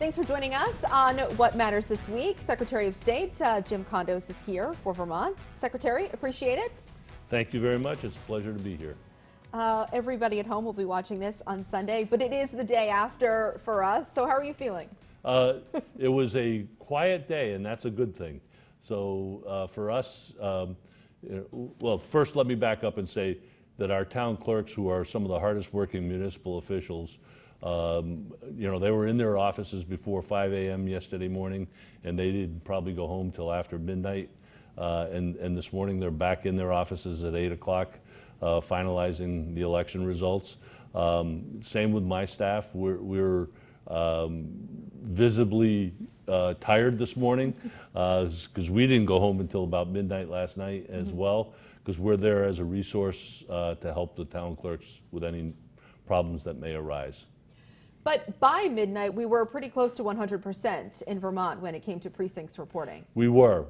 Thanks for joining us on What Matters This Week. Secretary of State Jim Condos is here for Vermont. Secretary, appreciate it. Thank you very much. It's a pleasure to be here. Everybody at home will be watching this on Sunday, but it is the day after for us. So how are you feeling? It was a quiet day, and that's a good thing. So for us, well, first let me back up and say that our town clerks, who are some of the hardest working municipal officials, they were in their offices before 5 a.m. yesterday morning, and they didn't probably go home till after midnight. And this morning they're back in their offices at 8 o'clock, finalizing the election results. Same with my staff. We're visibly tired this morning because we didn't go home until about midnight last night as well, because we're there as a resource to help the town clerks with any problems that may arise. But by midnight, we were pretty close to 100% in Vermont when it came to precincts reporting. We were.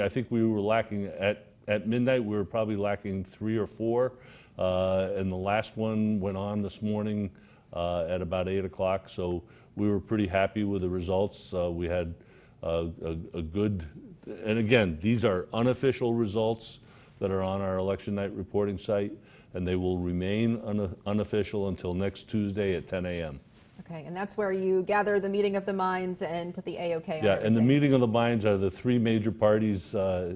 I think we were lacking at midnight. We were probably lacking 3 or 4, and the last one went on this morning at about 8 o'clock. So we were pretty happy with the results. We had a good, and again, these are unofficial results that are on our election night reporting site, and they will remain unofficial until next Tuesday at 10 a.m. Okay, and that's where you gather the meeting of the minds and put the A-OK on everything. And the meeting of the minds are the 3 major parties, a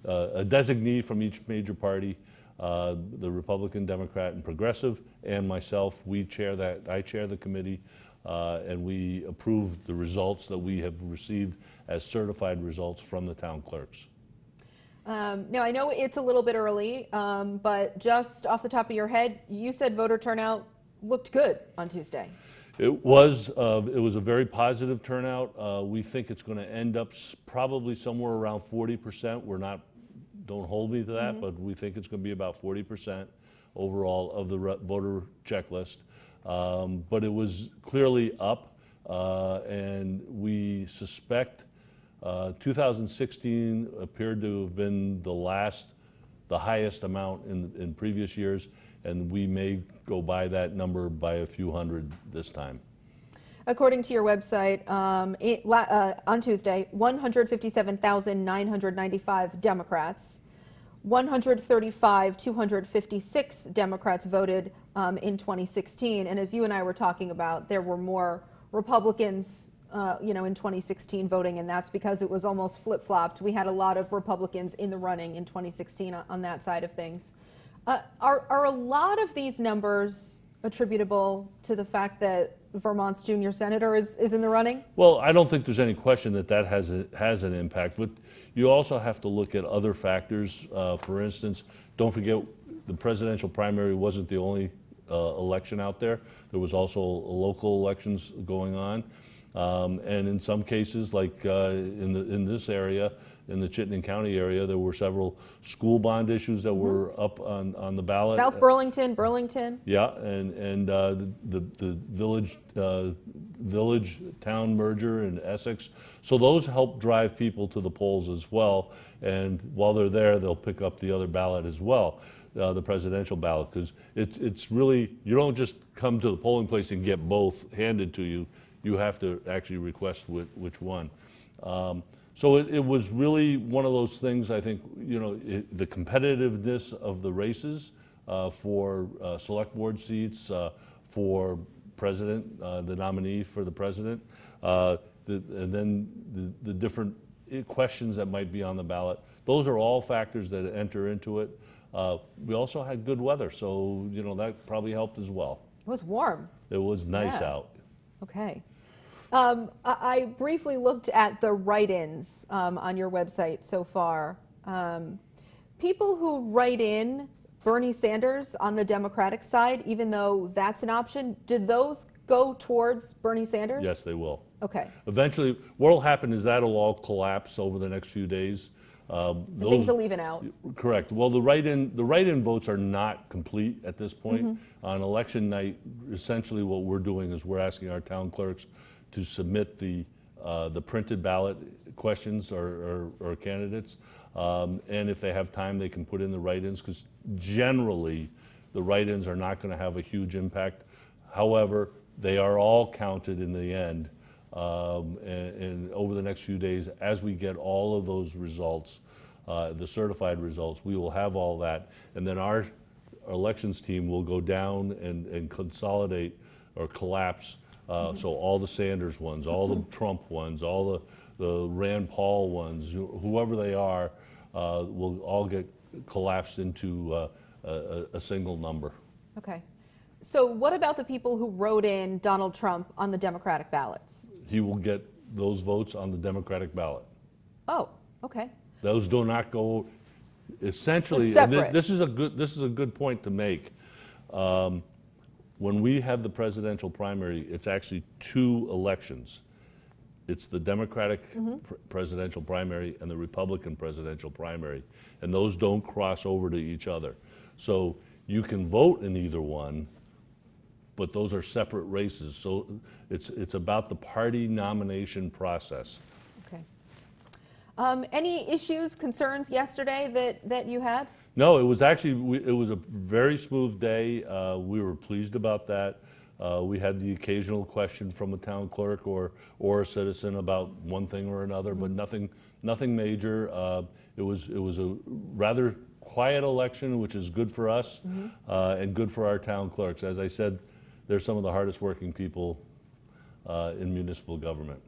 designee from each major party, the Republican, Democrat, and Progressive, and myself. I chair the committee, and we approve the results that we have received as certified results from the town clerks. Now, I know it's a little bit early, but just off the top of your head, you said voter turnout looked good on Tuesday. It was a very positive turnout. We think it's going to end up probably somewhere around 40%. Don't hold me to that, but we think it's going to be about 40% overall of the voter checklist. But it was clearly up, and we suspect 2016 appeared to have been the highest amount in previous years, and we may go by that number by a few hundred this time. According to your website, on Tuesday, 157,995 Democrats, 256 Democrats voted in 2016. And as you and I were talking about, there were more Republicans in 2016 voting, and that's because it was almost flip-flopped. We had a lot of Republicans in the running in 2016 on that side of things. Are a lot of these numbers attributable to the fact that Vermont's junior senator is in the running? Well, I don't think there's any question that has an impact, but you also have to look at other factors. For instance, don't forget the presidential primary wasn't the only election out there. There was also local elections going on. And in some cases, like in this area, in the Chittenden County area, there were several school bond issues that were up on the ballot. South Burlington. Yeah, and the village-town merger in Essex. So those help drive people to the polls as well. And while they're there, they'll pick up the other ballot as well, the presidential ballot, because it's really, you don't just come to the polling place and get both handed to you. You have to actually request which one. So it was really one of those things, I think, the competitiveness of the races for select board seats, for president, the nominee for the president, and then the different questions that might be on the ballot. Those are all factors that enter into it. We also had good weather, so that probably helped as well. It was warm. It was nice out. Okay. I briefly looked at the write-ins on your website so far. People who write in Bernie Sanders on the Democratic side, even though that's an option, did those go towards Bernie Sanders? Yes, they will. Okay. Eventually, what will happen is that'll all collapse over the next few days. Things will even out. Correct. Well, the write-in votes are not complete at this point. On election night, essentially what we're doing is we're asking our town clerks to submit the printed ballot questions or candidates, and if they have time, they can put in the write-ins, because generally the write-ins are not going to have a huge impact. However, they are all counted in the end, and over the next few days, as we get all of those results, the certified results, we will have all that, and then our elections team will go down and consolidate or collapse. So all the Sanders ones, all the Trump ones, all the Rand Paul ones, whoever they are, will all get collapsed into a single number. Okay. So what about the people who wrote in Donald Trump on the Democratic ballots? He will get those votes on the Democratic ballot. Oh, okay. Those do not go. Essentially, So and separate. this is a good point to make. When we have the presidential primary, it's actually two elections. It's the Democratic presidential primary and the Republican presidential primary, and those don't cross over to each other. So you can vote in either one, but those are separate races. So it's about the party nomination process. Okay. Any issues, concerns yesterday that you had? No, it was actually, it was a very smooth day. We were pleased about that. We had the occasional question from a town clerk or a citizen about one thing or another, but nothing major. It was a rather quiet election, which is good for us and good for our town clerks. As I said, they're some of the hardest working people in municipal government.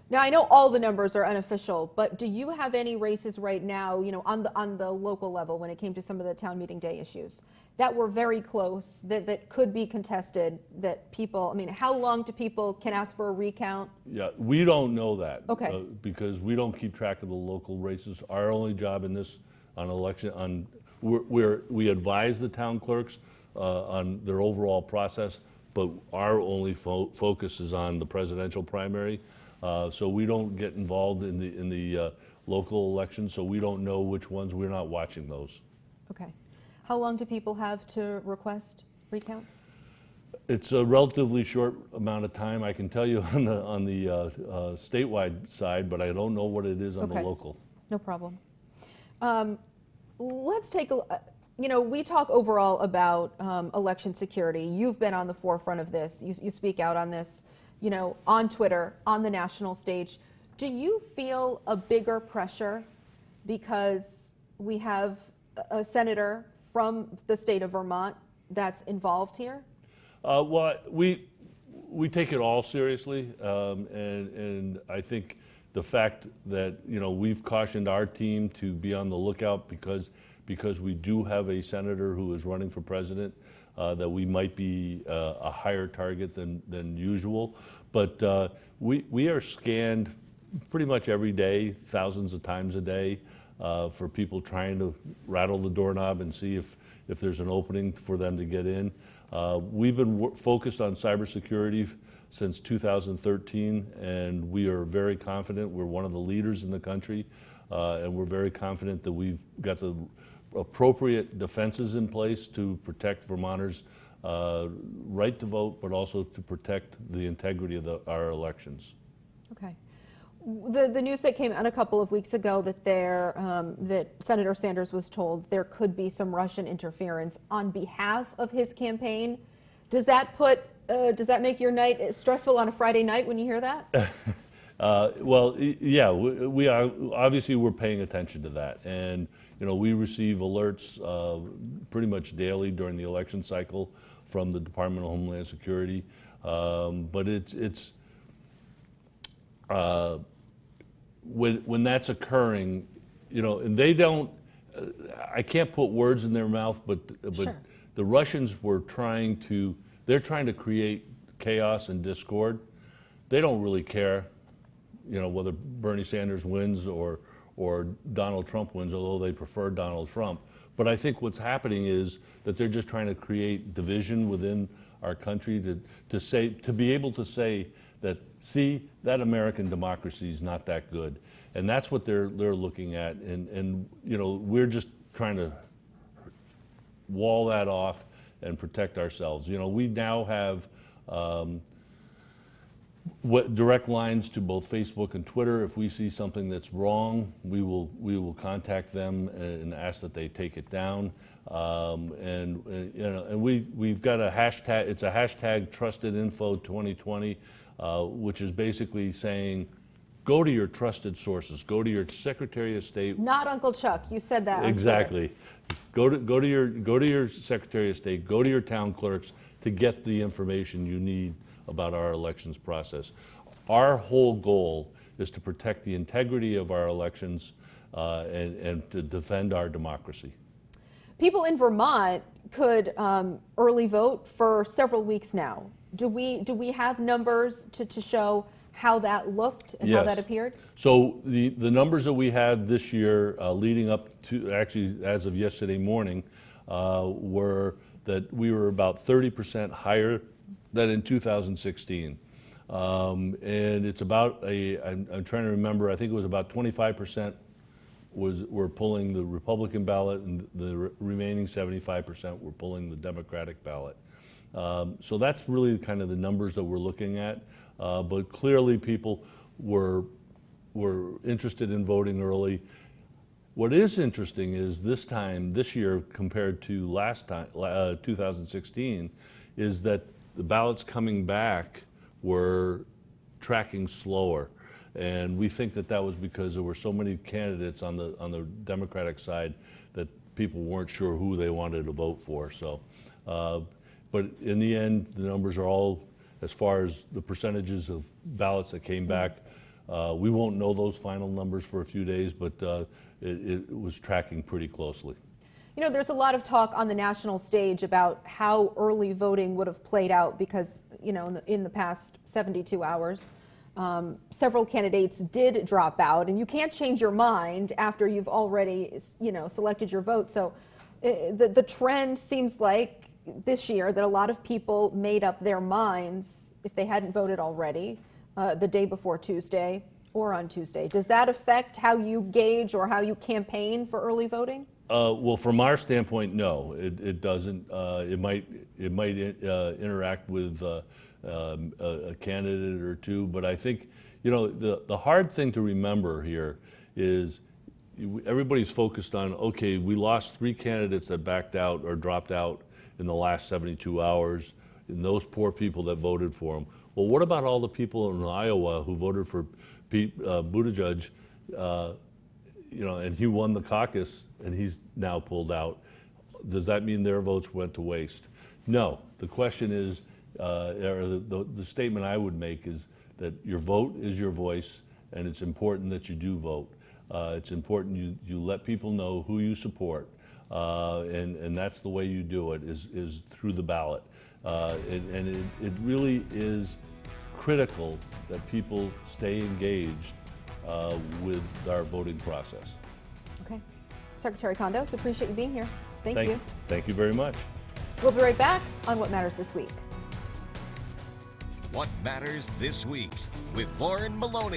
Now, I know all the numbers are unofficial, but do you have any races right now, on the local level when it came to some of the town meeting day issues that were very close, that could be contested, that people, how long do people can ask for a recount? Yeah, we don't know that. Okay. Because we don't keep track of the local races. Our only job in this, on election, we advise the town clerks on their overall process, but our only focus is on the presidential primary. So we don't get involved in the local elections, so we don't know which ones. We're not watching those. Okay. How long do people have to request recounts? It's a relatively short amount of time. I can tell you on the statewide side, but I don't know what it is on the local. No problem. Let's take a. We talk overall about election security. You've been on the forefront of this. You speak out on this. On Twitter, on the national stage. Do you feel a bigger pressure because we have a senator from the state of Vermont that's involved here? Well, we take it all seriously, and I think the fact that we've cautioned our team to be on the lookout because we do have a senator who is running for president. That we might be a higher target than usual. But we are scanned pretty much every day, thousands of times a day, for people trying to rattle the doorknob and see if there's an opening for them to get in. We've been focused on cybersecurity since 2013, and we are very confident. We're one of the leaders in the country, and we're very confident that we've got the appropriate defenses in place to protect Vermonters' right to vote, but also to protect the integrity of our elections. Okay. The news that came out a couple of weeks ago that that Senator Sanders was told there could be some Russian interference on behalf of his campaign. Does that make your night stressful on a Friday night when you hear that? Well, yeah, we are obviously we're paying attention to that, and we receive alerts pretty much daily during the election cycle from the Department of Homeland Security. But it's when that's occurring, and they don't. I can't put words in their mouth, but Sure. The Russians were they're trying to create chaos and discord. They don't really care, whether Bernie Sanders wins or Donald Trump wins, although they prefer Donald Trump. But I think what's happening is that they're just trying to create division within our country to be able to say that, see, that American democracy is not that good. And that's what they're looking at. And we're just trying to wall that off and protect ourselves. We now have direct lines to both Facebook and Twitter. If we see something that's wrong, we will contact them and ask that they take it down. And we've got a hashtag. It's a hashtag TrustedInfo 2020, which is basically saying, go to your trusted sources. Go to your Secretary of State. Not Uncle Chuck. You said that. Exactly. Go to your Secretary of State. Go to your town clerks to get the information you need about our elections process. Our whole goal is to protect the integrity of our elections and to defend our democracy. People in Vermont could early vote for several weeks now. Do we have numbers to show how that looked and Yes. how that appeared? So the numbers that we had this year leading up to, actually as of yesterday morning, were that we were about 30% higher than in 2016. And it's about I'm trying to remember, I think it was about 25% were pulling the Republican ballot, and the remaining 75% were pulling the Democratic ballot. So that's really kind of the numbers that we're looking at. But clearly people were interested in voting early. What is interesting is this year compared to last time, 2016, is that the ballots coming back were tracking slower. And we think that was because there were so many candidates on the Democratic side that people weren't sure who they wanted to vote for. So, but in the end, the numbers are all, as far as the percentages of ballots that came back, we won't know those final numbers for a few days, but it was tracking pretty closely. You know, there's a lot of talk on the national stage about how early voting would have played out because, you know, in the past 72 hours, several candidates did drop out, and you can't change your mind after you've already, you know, selected your vote. So the trend seems like this year that a lot of people made up their minds, if they hadn't voted already, the day before Tuesday or on Tuesday. Does that affect how you gauge or how you campaign for early voting? Well, from our standpoint, no, it doesn't. It might interact with a candidate or two, but I think, you know, the hard thing to remember here is everybody's focused on, okay, we lost 3 candidates that backed out or dropped out in the last 72 hours, and those poor people that voted for them. Well, what about all the people in Iowa who voted for Pete Buttigieg? You know, and he won the caucus, and he's now pulled out. Does that mean their votes went to waste? No. The question is, or the statement I would make is that your vote is your voice, and it's important that you do vote. It's important you let people know who you support, and that's the way you do it, is through the ballot. And it really is critical that people stay engaged with our voting process. Okay. Secretary Condos, appreciate you being here. Thank you. Thank you very much. We'll be right back on What Matters This Week. What Matters This Week with Lauren Maloney.